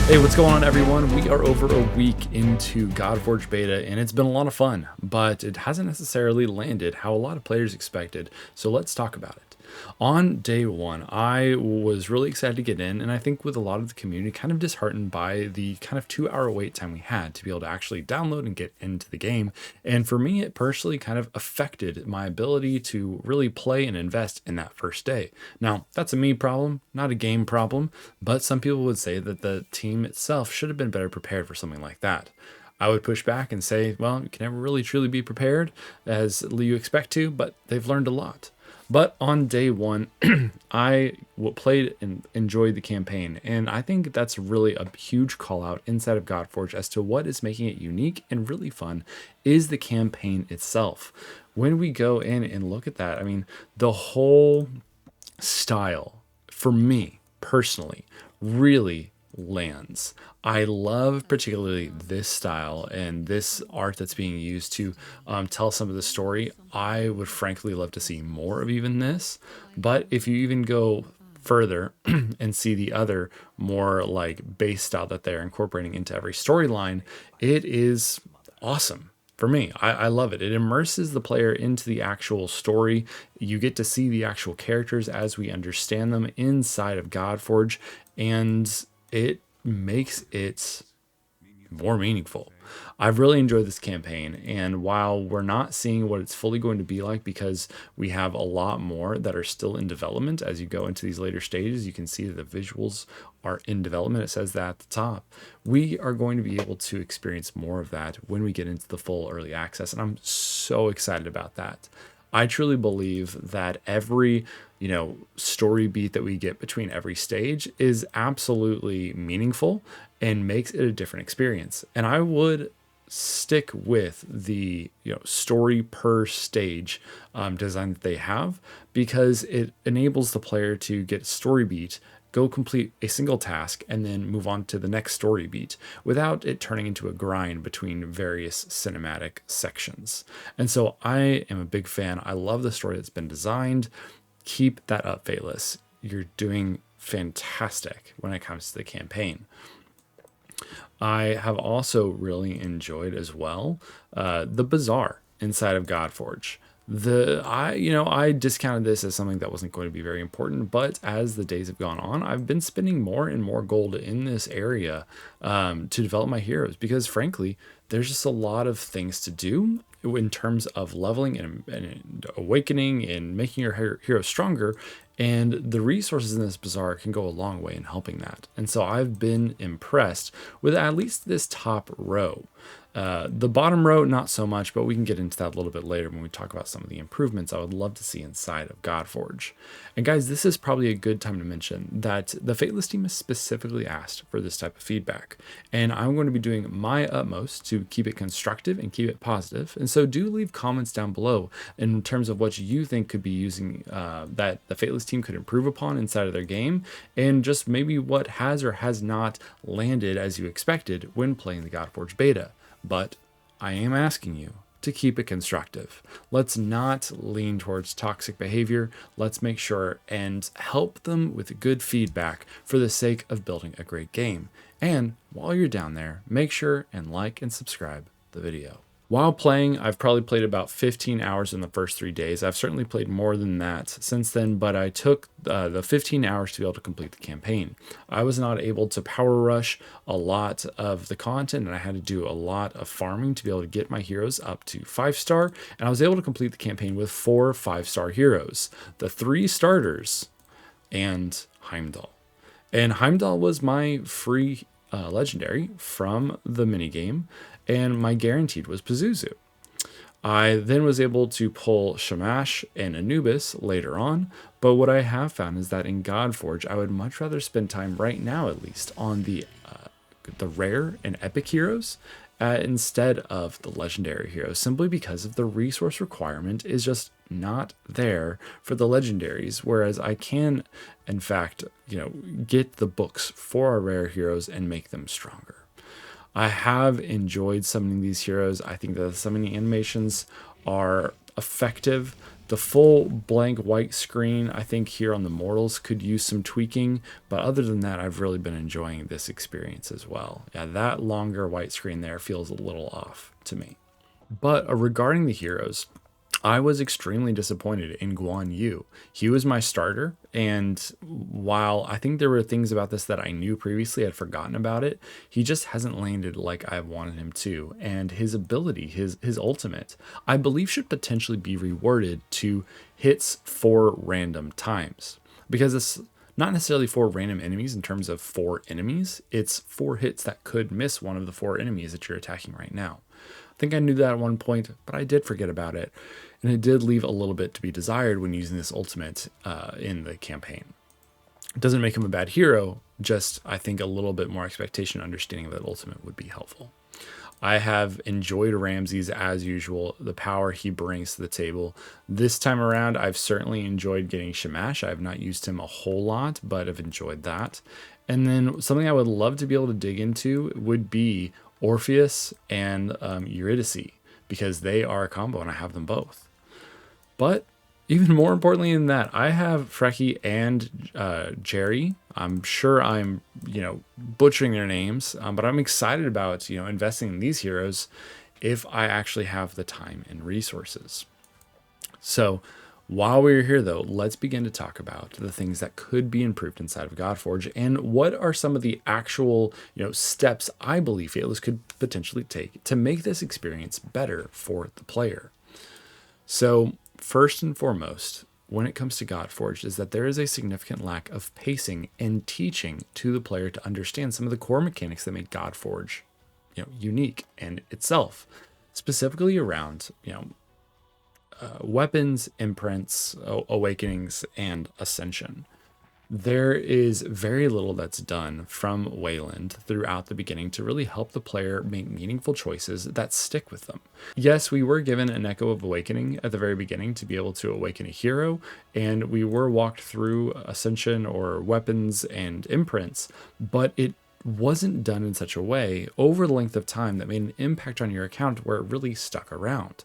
Hey, what's going on, everyone? We are over a week into Godforge Beta, and it's been a lot of fun, but it hasn't necessarily landed how a lot of players expected, so let's talk about it. On day one, I was really excited to get in, and I think with a lot of the community kind of disheartened by the kind of 2 hour wait time we had to be able to actually download and get into the game. And for me, it personally kind of affected my ability to really play and invest in that first day. Now, that's a me problem, not a game problem, but some people would say that the team itself should have been better prepared for something like that. I would push back and say, well, you can never really truly be prepared as you expect to, but they've learned a lot. But on day one, played and enjoyed the campaign, and I think that's really a huge call out inside of Godforge as to what is making it unique and really fun is the campaign itself. When we go in and look at that, I mean, the whole style for me personally really lands. I love particularly this style and this art that's being used to tell some of the story. I would frankly love to see more of even this, but if you even go further and see the other more like base style that they're incorporating into every storyline, it is awesome. For me, I love it. It immerses the player into the actual story. You get to see the actual characters as we understand them inside of Godforge, and it makes it more meaningful. I've really enjoyed this campaign, and while we're not seeing what it's fully going to be like because we have a lot more that are still in development as you go into these later stages, you can see that the visuals are in development. It says that at the top. We are going to be able to experience more of that when we get into the full early access, and I'm so excited about that. I truly believe that every, story beat that we get between every stage is absolutely meaningful and makes it a different experience. And I would stick with the story per stage design that they have because it enables the player to get story beat, go complete a single task, and then move on to the next story beat without it turning into a grind between various cinematic sections. And so I am a big fan. I love the story that's been designed. Keep that up, Fateless. You're doing fantastic when it comes to the campaign. I have also really enjoyed as well the bazaar inside of Godforge. I discounted this as something that wasn't going to be very important, but as the days have gone on, I've been spending more and more gold in this area to develop my heroes because, frankly, there's just a lot of things to do in terms of leveling and awakening and making your hero stronger. And the resources in this bazaar can go a long way in helping that. And so I've been impressed with at least this top row. The bottom row, not so much, but we can get into that a little bit later when we talk about some of the improvements I would love to see inside of Godforge. And guys, this is probably a good time to mention that the Fateless team has specifically asked for this type of feedback. And I'm going to be doing my utmost to keep it constructive and keep it positive. And so do leave comments down below in terms of what you think could be using that the Fateless team could improve upon inside of their game, and just maybe what has or has not landed as you expected when playing the Godforge Beta. But I am asking you to keep it constructive. Let's not lean towards toxic behavior. Let's make sure and help them with good feedback for the sake of building a great game. And while you're down there, make sure and like and subscribe the video. While playing, I've probably played about 15 hours in the first 3 days. I've certainly played more than that since then, but I took the 15 hours to be able to complete the campaign. I was not able to power rush a lot of the content, and I had to do a lot of farming to be able to get my heroes up to 5-star, and I was able to complete the campaign with 4 5-star heroes, the 3 starters, and Heimdall. And Heimdall was my free legendary from the minigame, and my guaranteed was Pazuzu. I then was able to pull Shamash and Anubis later on, but what I have found is that in Godforge, I would much rather spend time right now, at least, on the rare and epic heroes instead of the legendary heroes, simply because of the resource requirement is just not there for the legendaries, whereas I can, in fact, get the books for our rare heroes and make them stronger. I have enjoyed summoning these heroes. I think that the summoning animations are effective. The full blank white screen, I think here on the Mortals could use some tweaking, but other than that, I've really been enjoying this experience as well. Yeah, that longer white screen there feels a little off to me. But regarding the heroes, I was extremely disappointed in Guan Yu. He was my starter, and while I think there were things about this that I knew previously, I'd forgotten about it, he just hasn't landed like I wanted him to. And his ability, his ultimate, I believe should potentially be rewarded to hits 4 random times. Because it's not necessarily 4 random enemies in terms of 4 enemies, it's 4 hits that could miss one of the 4 enemies that you're attacking right now. I think I knew that at one point, but I did forget about it. And it did leave a little bit to be desired when using this ultimate in the campaign. It doesn't make him a bad hero, just I think a little bit more expectation and understanding of that ultimate would be helpful. I have enjoyed Ramses as usual, the power he brings to the table. This time around, I've certainly enjoyed getting Shamash. I have not used him a whole lot, but I've enjoyed that. And then something I would love to be able to dig into would be Orpheus and Eurydice, because they are a combo and I have them both. But even more importantly than that, I have Freki and Jerry. I'm sure I'm, butchering their names, but I'm excited about, investing in these heroes if I actually have the time and resources. So while we're here, though, let's begin to talk about the things that could be improved inside of Godforge and what are some of the actual, steps I believe Fateless could potentially take to make this experience better for the player. So first and foremost, when it comes to Godforged, is that there is a significant lack of pacing and teaching to the player to understand some of the core mechanics that make Godforge, unique in itself, specifically around, weapons, imprints, awakenings, and ascension. There is very little that's done from Wayland throughout the beginning to really help the player make meaningful choices that stick with them. Yes, we were given an Echo of Awakening at the very beginning to be able to awaken a hero, and we were walked through Ascension or weapons and imprints, but it wasn't done in such a way over the length of time that made an impact on your account where it really stuck around.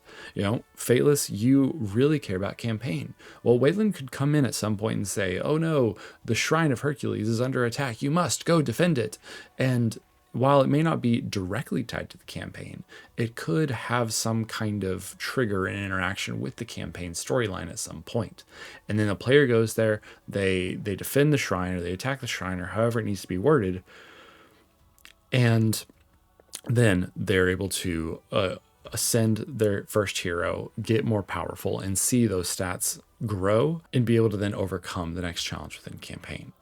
Fateless, you really care about campaign. Well, Wayland could come in at some point and say, oh no, the Shrine of Hercules is under attack. You must go defend it. And while it may not be directly tied to the campaign, it could have some kind of trigger and interaction with the campaign storyline at some point. And then the player goes there, they defend the shrine or they attack the shrine or however it needs to be worded. And then they're able to ascend their first hero, get more powerful, and see those stats grow and be able to then overcome the next challenge within campaign.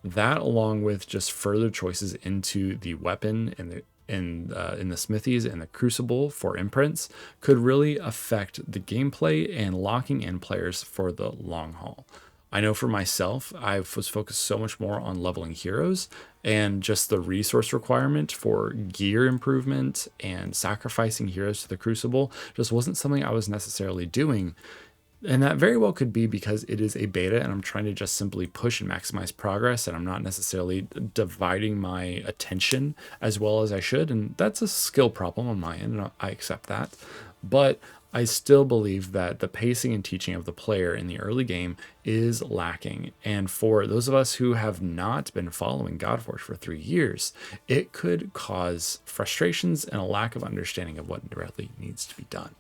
That, along with just further choices into the weapon and in the smithies and the crucible for imprints, could really affect the gameplay and locking in players for the long haul. I know for myself, I was focused so much more on leveling heroes and just the resource requirement for gear improvement and sacrificing heroes to the crucible just wasn't something I was necessarily doing. And that very well could be because it is a beta and I'm trying to just simply push and maximize progress, and I'm not necessarily dividing my attention as well as I should. And that's a skill problem on my end, and I accept that. But I still believe that the pacing and teaching of the player in the early game is lacking. And for those of us who have not been following Godforge for 3 years, it could cause frustrations and a lack of understanding of what really needs to be done.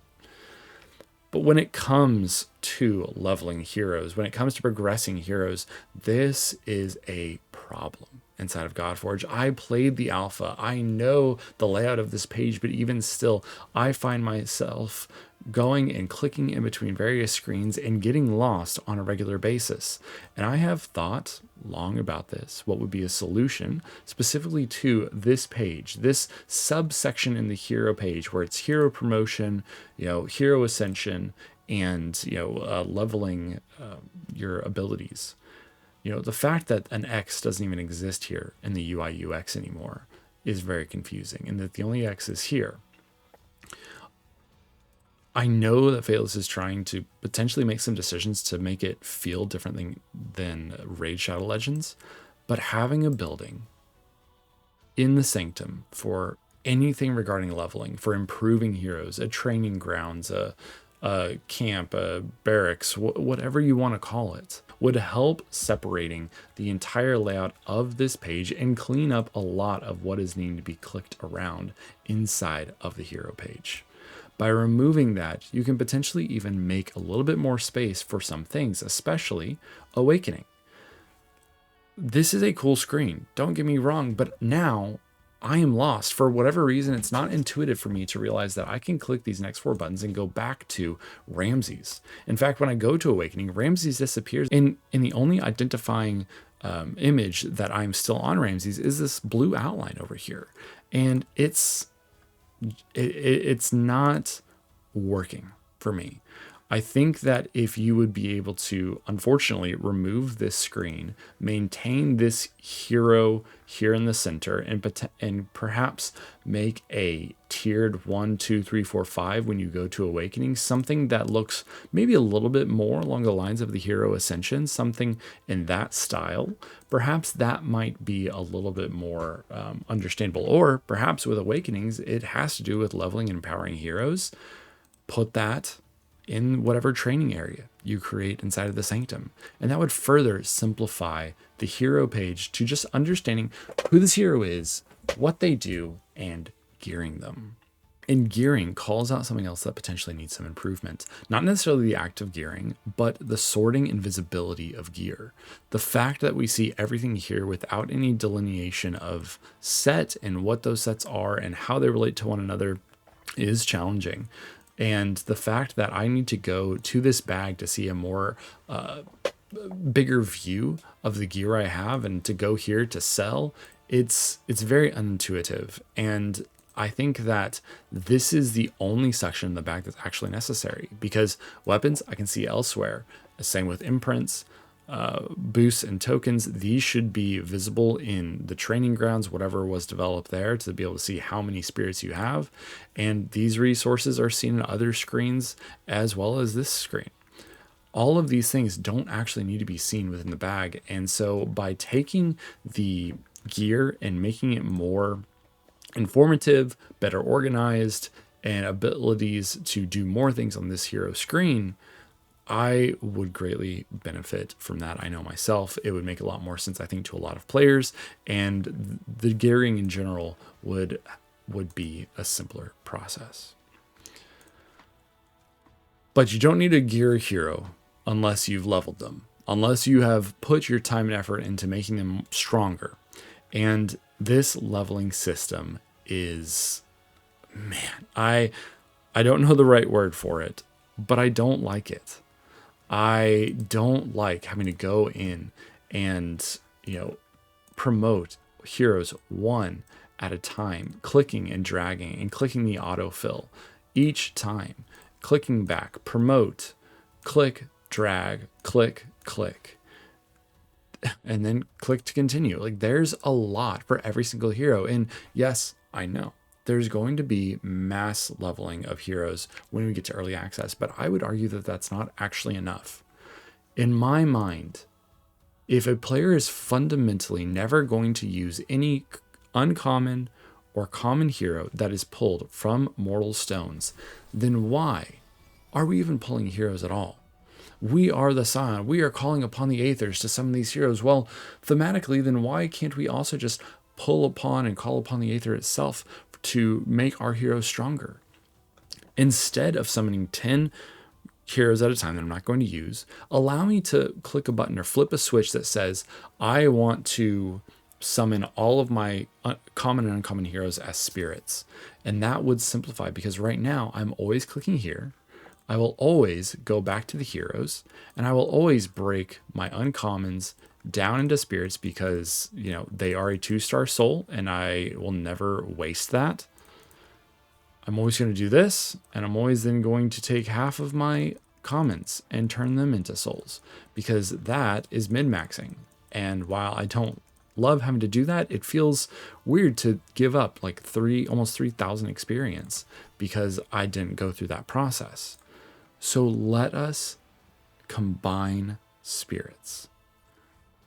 But when it comes to leveling heroes, when it comes to progressing heroes, this is a problem inside of Godforge. I played the alpha. I know the layout of this page, but even still, I find myself going and clicking in between various screens and getting lost on a regular basis. And I have thought long about this, what would be a solution specifically to this page, this subsection in the hero page where it's hero promotion, hero ascension, and leveling your abilities. The fact that an X doesn't even exist here in the UI UX anymore is very confusing, and that the only X is here. I know that Fateless is trying to potentially make some decisions to make it feel different than Raid Shadow Legends, but having a building in the Sanctum for anything regarding leveling, for improving heroes, a training grounds, a camp, a barracks, whatever you want to call it, would help separating the entire layout of this page and clean up a lot of what is needing to be clicked around inside of the hero page. By removing that, you can potentially even make a little bit more space for some things, especially Awakening. This is a cool screen, don't get me wrong, but now I am lost. For whatever reason, it's not intuitive for me to realize that I can click these next 4 buttons and go back to Ramses. In fact, when I go to Awakening, Ramses disappears, and the only identifying image that I'm still on Ramses is this blue outline over here. And it's not working for me. I think that if you would be able to, unfortunately, remove this screen, maintain this hero here in the center, and perhaps make a tiered 1, 2, 3, 4, 5 when you go to Awakening, something that looks maybe a little bit more along the lines of the Hero Ascension, something in that style, perhaps that might be a little bit more understandable. Or perhaps with Awakenings, it has to do with leveling and empowering heroes. Put that in whatever training area you create inside of the Sanctum. And that would further simplify the hero page to just understanding who this hero is, what they do, and gearing them. And gearing calls out something else that potentially needs some improvement. Not necessarily the act of gearing, but the sorting and visibility of gear. The fact that we see everything here without any delineation of set and what those sets are and how they relate to one another is challenging. And the fact that I need to go to this bag to see a more bigger view of the gear I have, and to go here to sell, it's very unintuitive. And I think that this is the only section in the bag that's actually necessary, because weapons I can see elsewhere. Same with imprints, boosts and tokens. These should be visible in the training grounds, whatever was developed there, to be able to see how many spirits you have. And these resources are seen in other screens as well as this screen. All of these things don't actually need to be seen within the bag. And so by taking the gear and making it more informative, better organized, and abilities to do more things on this hero screen, I would greatly benefit from that. I know myself, it would make a lot more sense, I think, to a lot of players, and the gearing in general would be a simpler process. But you don't need to gear a hero unless you've leveled them, unless you have put your time and effort into making them stronger. And this leveling system is, man, I don't know the right word for it, but I don't like it. I don't like having to go in and, promote heroes one at a time, clicking and dragging and clicking the autofill each time, clicking back, promote, click, drag, click, and then click to continue. Like, there's a lot for every single hero. And yes, I know there's going to be mass leveling of heroes when we get to early access, but I would argue that that's not actually enough. In my mind, if a player is fundamentally never going to use any uncommon or common hero that is pulled from Mortal Stones, then why are we even pulling heroes at all? We are the Scion. We are calling upon the Aethers to summon these heroes. Well, thematically, then why can't we also just pull upon and call upon the Aether itself to make our heroes stronger? Instead of summoning 10 heroes at a time that I'm not going to use, allow me to click a button or flip a switch that says, I want to summon all of my common and uncommon heroes as spirits. And that would simplify, because right now I'm always clicking here. I will always go back to the heroes, and I will always break my uncommons down into spirits, because they are a 2-star soul and I will never waste that. I'm always going to do this, and I'm always then going to take half of my commons and turn them into souls, because that is min-maxing. And while I don't love having to do that, it feels weird to give up like almost 3,000 experience because I didn't go through that process. So let us combine spirits.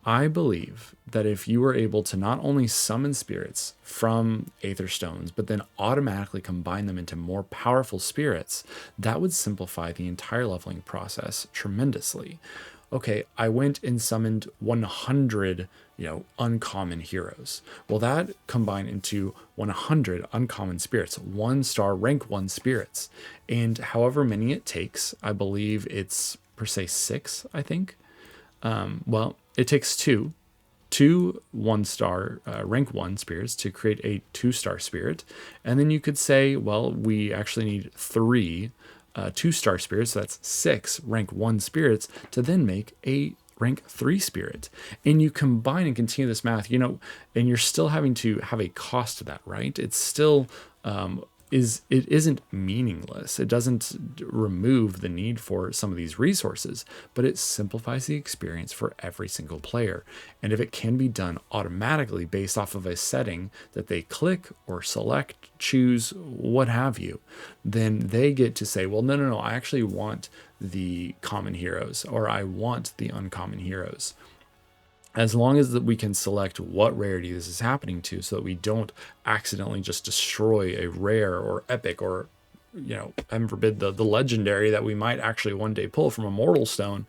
I believe that if you were able to not only summon spirits from Aether Stones, but then automatically combine them into more powerful spirits, that would simplify the entire leveling process tremendously. Okay, I went and summoned 100, uncommon heroes. Well, that combined into 100 uncommon spirits, 1-star rank 1 spirits. And however many it takes, I believe it's per se 6, I think. Well, it takes two 1-star rank 1 spirits to create a 2-star spirit. And then you could say, well, we actually need 3 2-star spirits, so that's 6 rank 1 spirits to then make a rank 3 spirit. And you combine and continue this math, and you're still having to have a cost to that, right? It's still it isn't meaningless. It doesn't remove the need for some of these resources, but it simplifies the experience for every single player. And if it can be done automatically based off of a setting that they click or select, choose, what have you, then they get to say, well, no, I actually want the common heroes, or I want the uncommon heroes. As long as that we can select what rarity this is happening to, so that we don't accidentally just destroy a rare or epic or, heaven forbid, the legendary that we might actually one day pull from a mortal stone,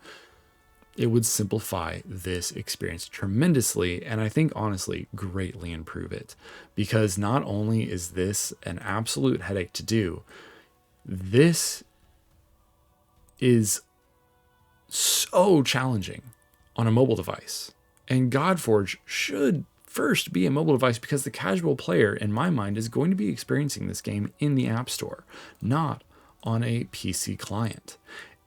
it would simplify this experience tremendously, and I think honestly greatly improve it. Because not only is this an absolute headache to do, this is so challenging on a mobile device. And Godforge should first be a mobile device, because the casual player, in my mind, is going to be experiencing this game in the App Store, not on a PC client.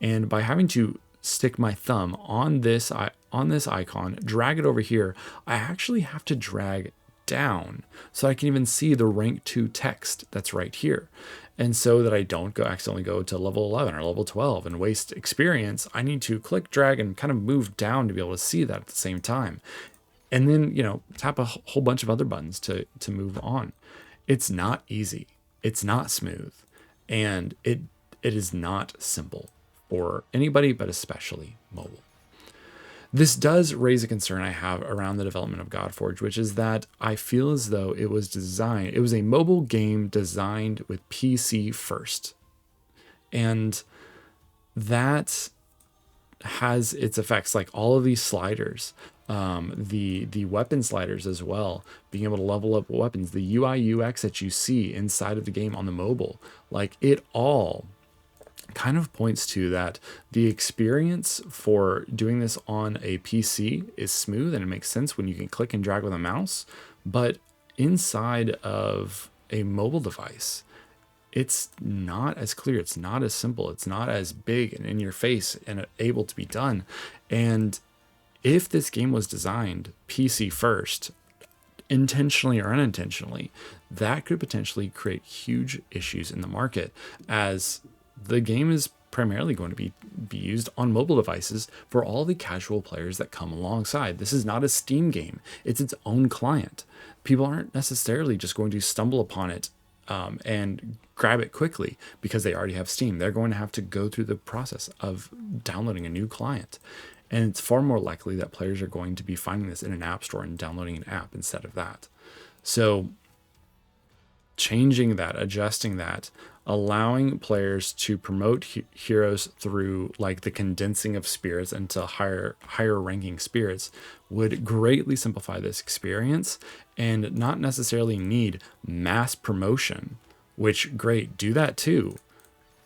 And by having to stick my thumb on this icon, drag it over here, I actually have to drag down so I can even see the rank 2 text that's right here. And so that I don't accidentally go to level 11 or level 12 and waste experience, I need to click, drag, and kind of move down to be able to see that at the same time. And then, tap a whole bunch of other buttons to move on. It's not easy. It's not smooth. And it is not simple for anybody, but especially mobile. This does raise a concern I have around the development of Godforge, which is that I feel as though it was a mobile game designed with PC first. And that has its effects, like all of these sliders, the weapon sliders as well, being able to level up weapons, the UI UX that you see inside of the game on the mobile, like it all kind of points to that the experience for doing this on a PC is smooth, and it makes sense when you can click and drag with a mouse. But inside of a mobile device, it's not as clear, it's not as simple, it's not as big and in your face and able to be done. And if this game was designed PC first, intentionally or unintentionally, that could potentially create huge issues in the market, as the game is primarily going to be used on mobile devices for all the casual players that come alongside. This is not a Steam game. It's its own client. People aren't necessarily just going to stumble upon it and grab it quickly because they already have Steam. They're going to have to go through the process of downloading a new client. And it's far more likely that players are going to be finding this in an app store and downloading an app instead of that. So changing that, adjusting that, allowing players to promote heroes through like the condensing of spirits into higher ranking spirits would greatly simplify this experience, and not necessarily need mass promotion, which great, do that too.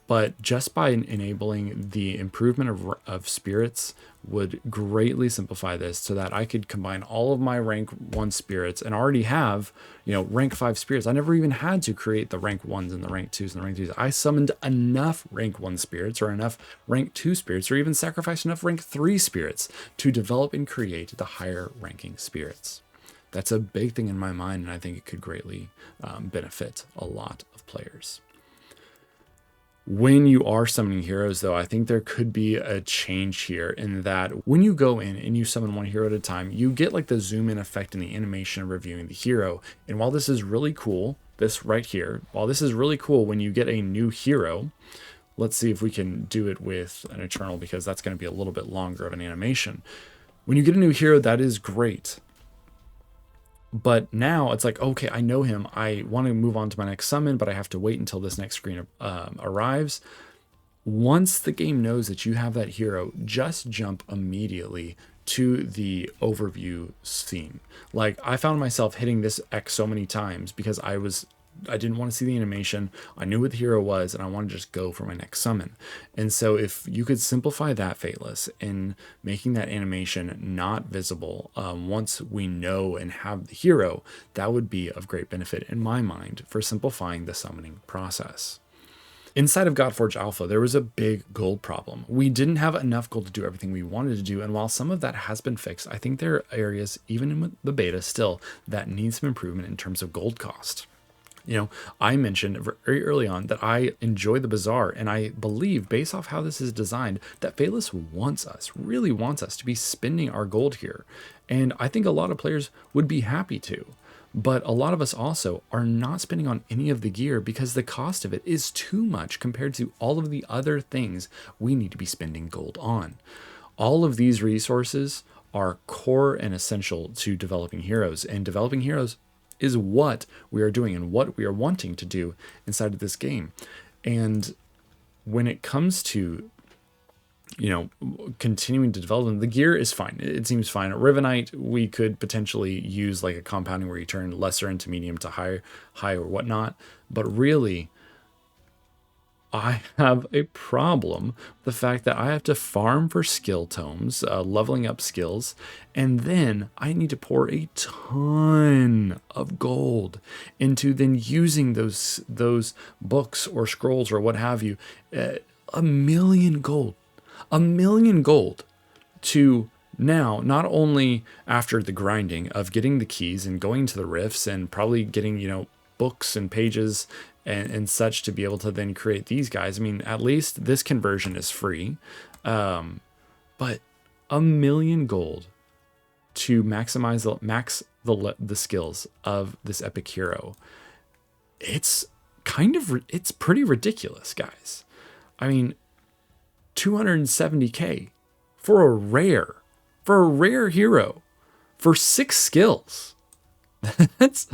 But just by enabling the improvement of spirits would greatly simplify this, so that I could combine all of my rank 1 spirits and already have, rank 5 spirits. I never even had to create the rank 1s and the rank 2s and the rank 3s. I summoned enough rank 1 spirits or enough rank 2 spirits, or even sacrificed enough rank 3 spirits to develop and create the higher ranking spirits. That's a big thing in my mind, and I think it could greatly benefit a lot of players. When you are summoning heroes, though, I think there could be a change here, in that when you go in and you summon one hero at a time, you get like the zoom in effect in the animation of reviewing the hero. And while this is really cool, while this is really cool when you get a new hero, let's see if we can do it with an Eternal, because that's going to be a little bit longer of an animation. When you get a new hero, that is great. But now it's like, okay, I know him. I want to move on to my next summon, but I have to wait until this next screen arrives. Once the game knows that you have that hero, just jump immediately to the overview scene. Like, I found myself hitting this X so many times because I didn't want to see the animation. I knew what the hero was, and I wanted to just go for my next summon. And so if you could simplify that, Fateless, in making that animation not visible once we know and have the hero, that would be of great benefit in my mind for simplifying the summoning process. Inside of Godforge Alpha, there was a big gold problem. We didn't have enough gold to do everything we wanted to do, and while some of that has been fixed, I think there are areas, even in the beta still, that need some improvement in terms of gold cost. You know, I mentioned very early on that I enjoy the bazaar, and I believe, based off how this is designed, that Fateless really wants us to be spending our gold here. And I think a lot of players would be happy to. But a lot of us also are not spending on any of the gear because the cost of it is too much compared to all of the other things we need to be spending gold on. All of these resources are core and essential to developing heroes, and developing heroes is what we are doing and what we are wanting to do inside of this game. And when it comes to, you know, continuing to develop them, the gear is fine. It seems fine. At Rivenite, we could potentially use like a compounding where you turn lesser into medium to high or whatnot. But really, I have a problem with the fact that I have to farm for skill tomes, leveling up skills, and then I need to pour a ton of gold into then using those books or scrolls or what have you. 1,000,000 gold. 1,000,000 gold to now, not only after the grinding of getting the keys and going to the rifts and probably getting, you know, books and pages and such to be able to then create these guys. I mean, at least this conversion is free. But 1,000,000 gold to maximize the skills of this epic hero. It's pretty ridiculous, guys. I mean, 270k for a rare hero for 6 skills. That's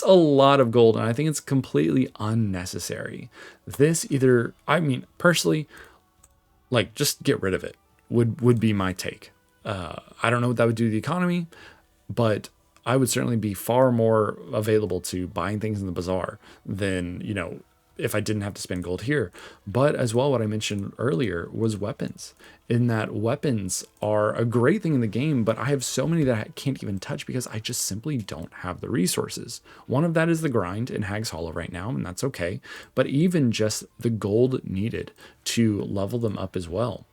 a lot of gold, and I think it's completely unnecessary. Personally, like, just get rid of it would be my take. I don't know what that would do to the economy, but I would certainly be far more available to buying things in the bazaar than, you know, if I didn't have to spend gold here. But as well, what I mentioned earlier was weapons, in that weapons are a great thing in the game, but I have so many that I can't even touch because I just simply don't have the resources. One of that is the grind in Hag's Hollow right now, and that's okay. But even just the gold needed to level them up as well.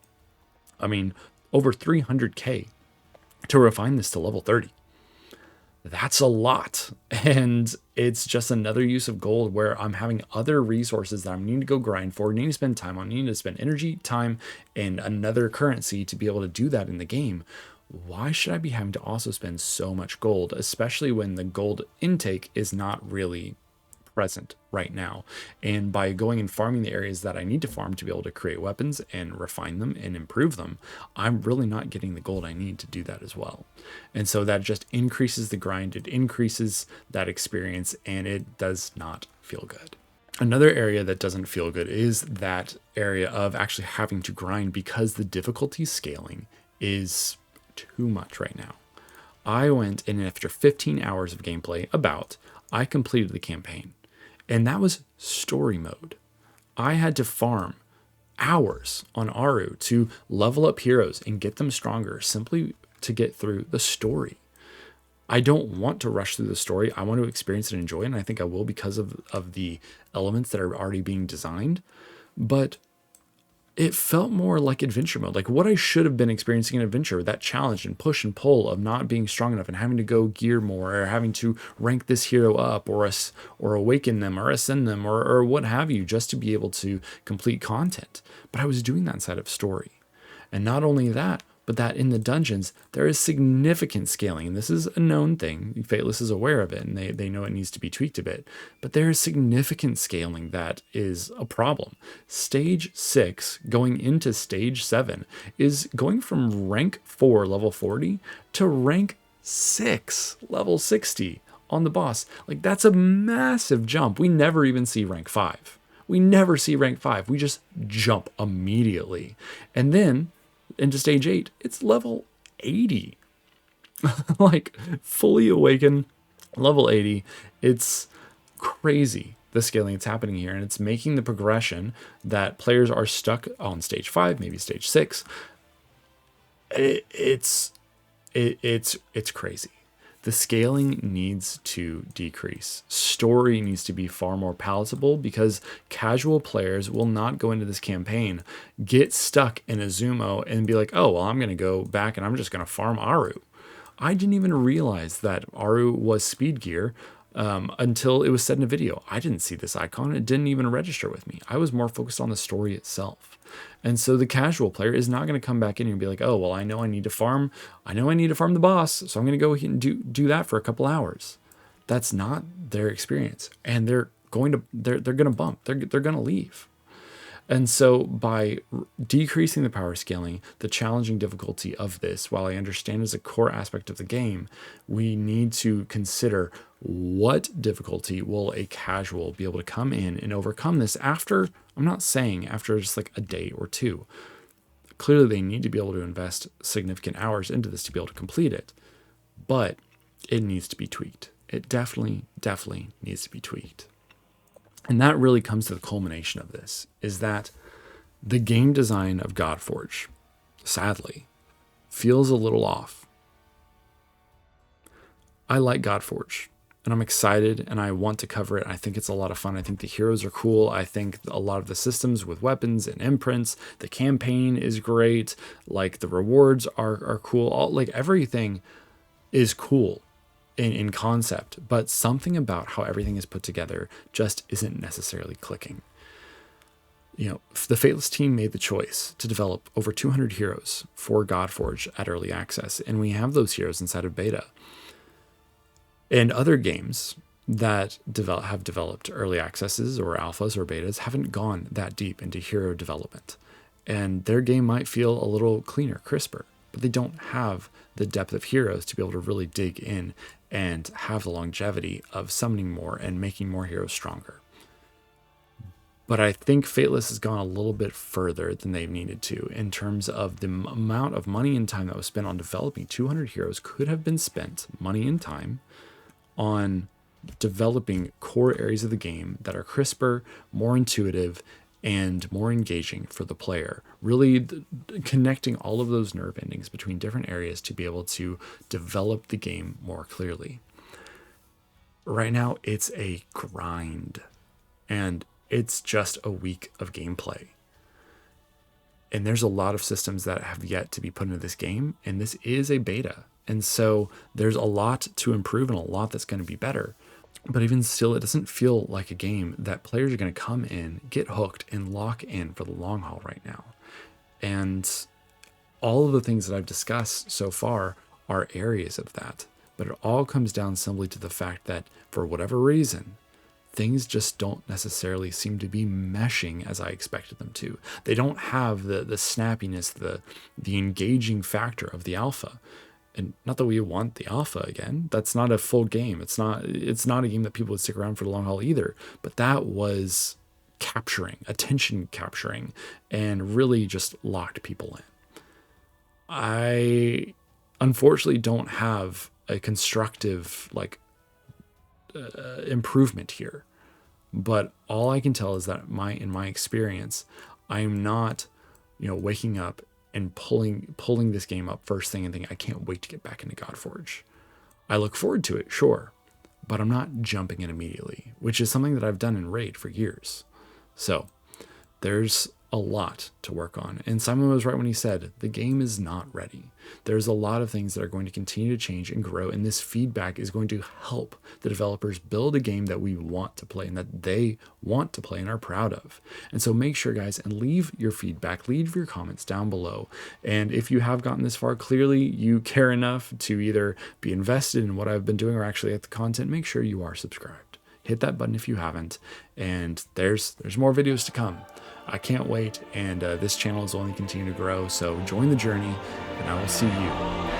I mean, over 300k to refine this to level 30. That's a lot. And it's just another use of gold where I'm having other resources that I'm needing to go grind for, needing to spend time on, needing to spend energy, time, and another currency to be able to do that in the game. Why should I be having to also spend so much gold, especially when the gold intake is not really present right now? And by going and farming the areas that I need to farm to be able to create weapons and refine them and improve them, I'm really not getting the gold I need to do that as well. And so that just increases the grind, it increases that experience, and it does not feel good. Another area that doesn't feel good is that area of actually having to grind because the difficulty scaling is too much right now. I went and after 15 hours of gameplay, I completed the campaign. And that was story mode. I had to farm hours on Aru to level up heroes and get them stronger simply to get through the story. I don't want to rush through the story. I want to experience it and enjoy it, and I think I will because of the elements that are already being designed. But it felt more like adventure mode, like what I should have been experiencing in adventure, that challenge and push and pull of not being strong enough and having to go gear more or having to rank this hero up or awaken them or ascend them or what have you, just to be able to complete content. But I was doing that inside of story. And not only that, but that in the dungeons, there is significant scaling. And this is a known thing. Fateless is aware of it, and they know it needs to be tweaked a bit. But there is significant scaling that is a problem. Stage 6 going into stage 7 is going from rank 4, level 40, to rank 6, level 60 on the boss. Like, that's a massive jump. We never even see rank 5. We never see rank 5. We just jump immediately. And then into stage 8, it's level 80. Like, fully awakened, level 80. It's crazy, the scaling that's happening here. And it's making the progression that players are stuck on stage 5, maybe stage 6. It's crazy. The scaling needs to decrease. Story needs to be far more palatable, because casual players will not go into this campaign, get stuck in Azumo, and be like, oh, well, I'm going to go back and I'm just going to farm Aru. I didn't even realize that Aru was speed gear until it was said in a video. I didn't see this icon. It didn't even register with me. I was more focused on the story itself. And so the casual player is not going to come back in and be like, oh, well, I know I need to farm. I know I need to farm the boss, so I'm going to go and do that for a couple hours. That's not their experience. And they're going to bump. They're going to leave. And so by decreasing the power scaling, the challenging difficulty of this, while I understand is a core aspect of the game, we need to consider what difficulty will a casual be able to come in and overcome this after, I'm not saying after just like a day or two. Clearly they need to be able to invest significant hours into this to be able to complete it, but it needs to be tweaked. It definitely needs to be tweaked. And that really comes to the culmination of this, is that the game design of Godforge, sadly, feels a little off. I like Godforge, and I'm excited, and I want to cover it. I think it's a lot of fun. I think the heroes are cool. I think a lot of the systems with weapons and imprints, the campaign is great. Like, the rewards are cool. Like, everything is cool in concept, but something about how everything is put together just isn't necessarily clicking. You know, the Fateless team made the choice to develop over 200 heroes for Godforge at early access, and we have those heroes inside of beta. And other games that have developed early accesses or alphas or betas haven't gone that deep into hero development, and their game might feel a little cleaner, crisper, but they don't have the depth of heroes to be able to really dig in and have the longevity of summoning more and making more heroes stronger. But I think Fateless has gone a little bit further than they've needed to in terms of the amount of money and time that was spent on developing 200 heroes could have been spent, money and time, on developing core areas of the game that are crisper, more intuitive, and more engaging for the player. Really connecting all of those nerve endings between different areas to be able to develop the game more clearly. Right now, it's a grind, and it's just a week of gameplay. And there's a lot of systems that have yet to be put into this game, and this is a beta. And so there's a lot to improve and a lot that's going to be better. But even still, it doesn't feel like a game that players are going to come in, get hooked, and lock in for the long haul right now. And all of the things that I've discussed so far are areas of that. But it all comes down simply to the fact that, for whatever reason, things just don't necessarily seem to be meshing as I expected them to. They don't have the snappiness, the engaging factor of the alpha. And not that we want the alpha again. That's not a full game. It's not a game that people would stick around for the long haul either. But that was attention capturing, and really just locked people in. I unfortunately don't have a constructive improvement here. But all I can tell is that in my experience, I'm not, waking up and pulling this game up first thing and thinking, I can't wait to get back into Godforge. I look forward to it, sure, but I'm not jumping in immediately, which is something that I've done in Raid for years. So there's a lot to work on. And Simon was right when he said the game is not ready. There's a lot of things that are going to continue to change and grow, and this feedback is going to help the developers build a game that we want to play and that they want to play and are proud of. And so make sure, guys, and leave your feedback, leave your comments down below. And if you have gotten this far, clearly you care enough to either be invested in what I've been doing or actually at the content, make sure you are subscribed. Hit that button if you haven't, and there's more videos to come. I can't wait, and this channel is only continuing to grow, so join the journey, and I will see you